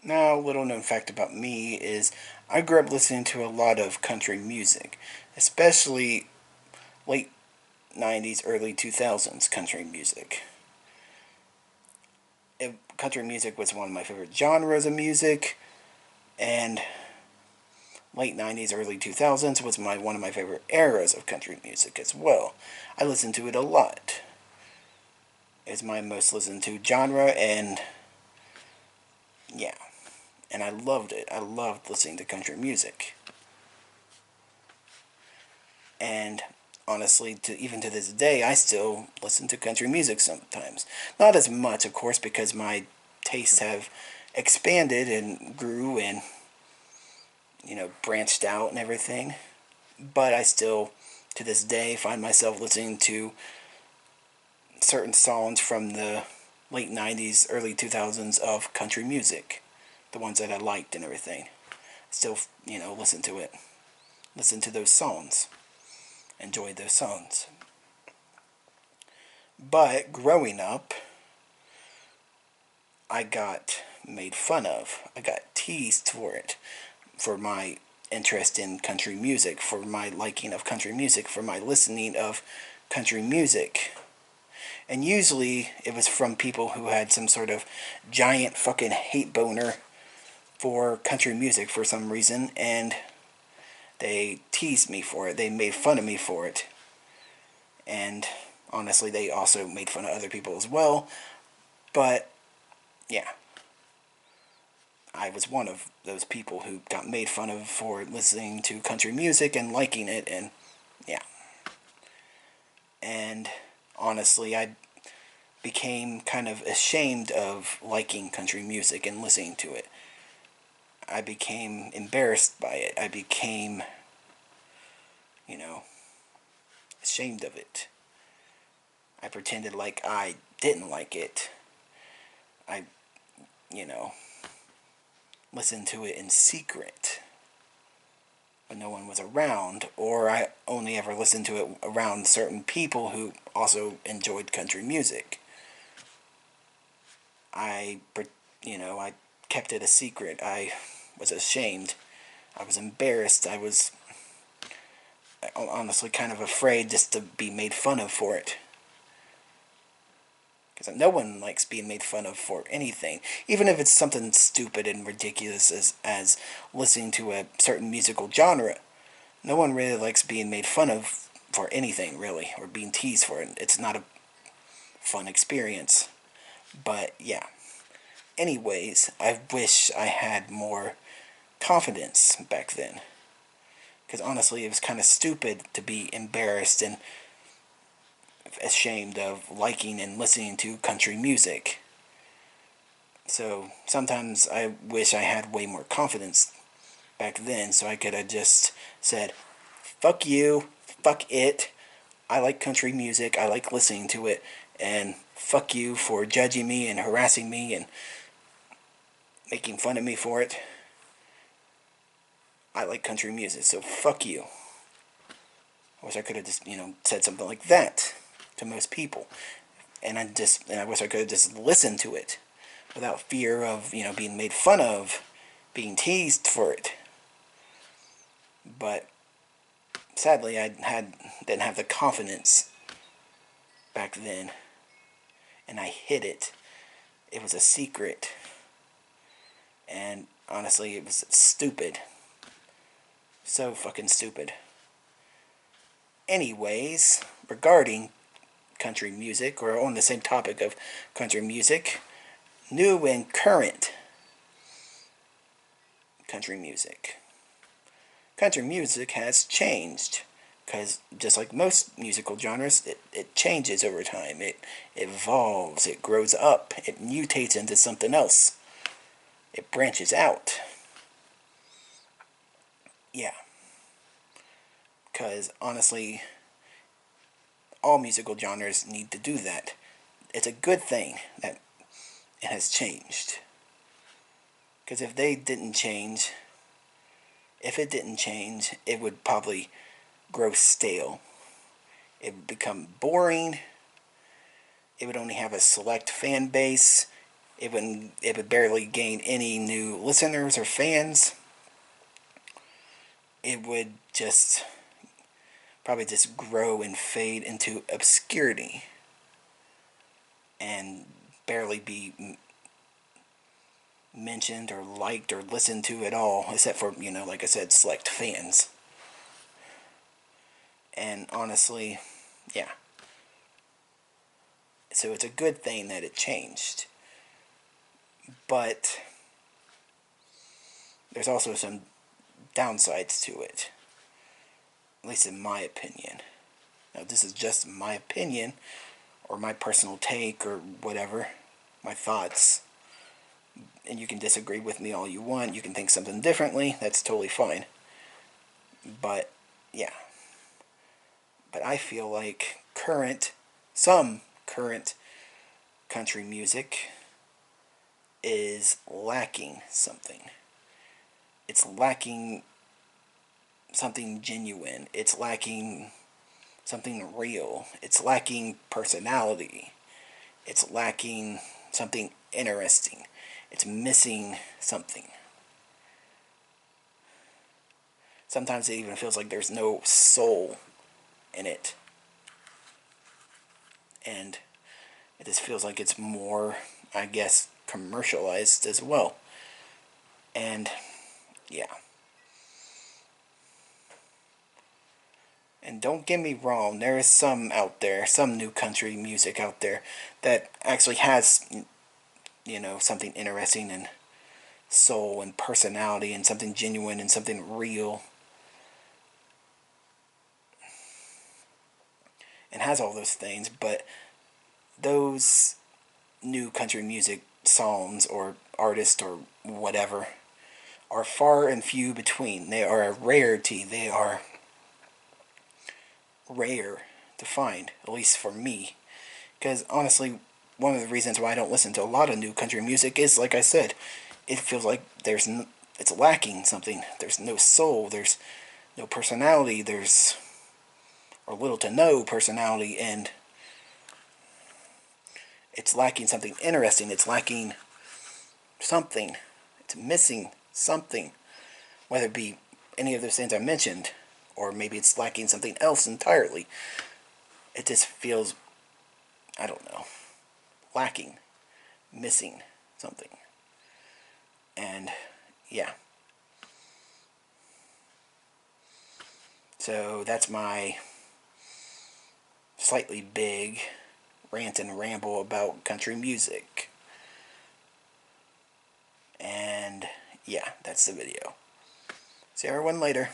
Now, a little known fact about me is I grew up listening to a lot of country music, especially late 90s, early 2000s country music. Country music was one of my favorite genres of music, and late 90s, early 2000s was one of my favorite eras of country music as well. I listened to it a lot. It's my most listened to genre, and yeah, and I loved it. I loved listening to country music. And honestly, even to this day, I still listen to country music sometimes. Not as much, of course, because my tastes have expanded and grew and, branched out and everything. But I still, to this day, find myself listening to certain songs from the late 90s, early 2000s of country music. The ones that I liked and everything. Still, listen to it. Listen to those songs. Enjoy those songs. But growing up, I got made fun of. I got teased for it. For my interest in country music. For my liking of country music. For my listening of country music. And usually it was from people who had some sort of giant fucking hate boner for country music for some reason. And they teased me for it. They made fun of me for it. And honestly, they also made fun of other people as well. But yeah, I was one of those people who got made fun of for listening to country music and liking it, and yeah. And honestly, I became kind of ashamed of liking country music and listening to it. I became embarrassed by it. I became, you know, ashamed of it. I pretended like I didn't like it. I, you know, listened to it in secret when no one was around, or I only ever listened to it around certain people who also enjoyed country music. I, I kept it a secret. I was ashamed. I was embarrassed. I was honestly kind of afraid just to be made fun of for it. Because no one likes being made fun of for anything, even if it's something stupid and ridiculous as listening to a certain musical genre. No one really likes being made fun of for anything, really, or being teased for it. It's not a fun experience. But yeah. Anyways, I wish I had more confidence back then. Because honestly, it was kind of stupid to be embarrassed and ashamed of liking and listening to country music. So sometimes I wish I had way more confidence back then so I could have just said, fuck you, fuck it, I like country music, I like listening to it, and fuck you for judging me and harassing me and making fun of me for it. I like country music, so fuck you. I wish I could have just, said something like that to most people. And I wish I could have just listened to it without fear of, being made fun of, being teased for it. But sadly, didn't have the confidence back then, and I hid it. It was a secret, and honestly, it was stupid. So fucking stupid. Anyways, regarding country music, or on the same topic of country music, new and current country music. Country music has changed. Because just like most musical genres, it changes over time. It evolves, it grows up, it mutates into something else. It branches out. Yeah. Because honestly, all musical genres need to do that. It's a good thing that it has changed. Because if it didn't change, it would probably grow stale. It would become boring. It would only have a select fan base. it would barely gain any new listeners or fans. It would just probably just grow and fade into obscurity and barely be mentioned or liked or listened to at all, except for, like I said, select fans. And honestly, yeah. So it's a good thing that it changed. But there's also some downsides to it, at least in my opinion. Now, this is just my opinion, or my personal take, or whatever, my thoughts. And you can disagree with me all you want. You can think something differently. That's totally fine. But, yeah. But I feel like some current country music is lacking something. It's lacking something genuine. It's lacking something real. It's lacking personality. It's lacking something interesting. It's missing something. Sometimes it even feels like there's no soul in it. And it just feels like it's more, I guess, commercialized as well. And, yeah. And don't get me wrong, there is some out there, some new country music out there that actually has, something interesting and soul and personality and something genuine and something real. And has all those things, but those new country music songs or artists or whatever are far and few between. They are a rarity. They are rare to find, at least for me. Because honestly, one of the reasons why I don't listen to a lot of new country music is, like I said, it feels like it's lacking something. There's no soul. There's no personality. There's or little to no personality, and it's lacking something interesting. It's lacking something. It's missing something. Whether it be any of those things I mentioned, or maybe it's lacking something else entirely. It just feels, I don't know, lacking, missing something. And, yeah. So that's my slightly big rant and ramble about country music. And, yeah, that's the video. See everyone later.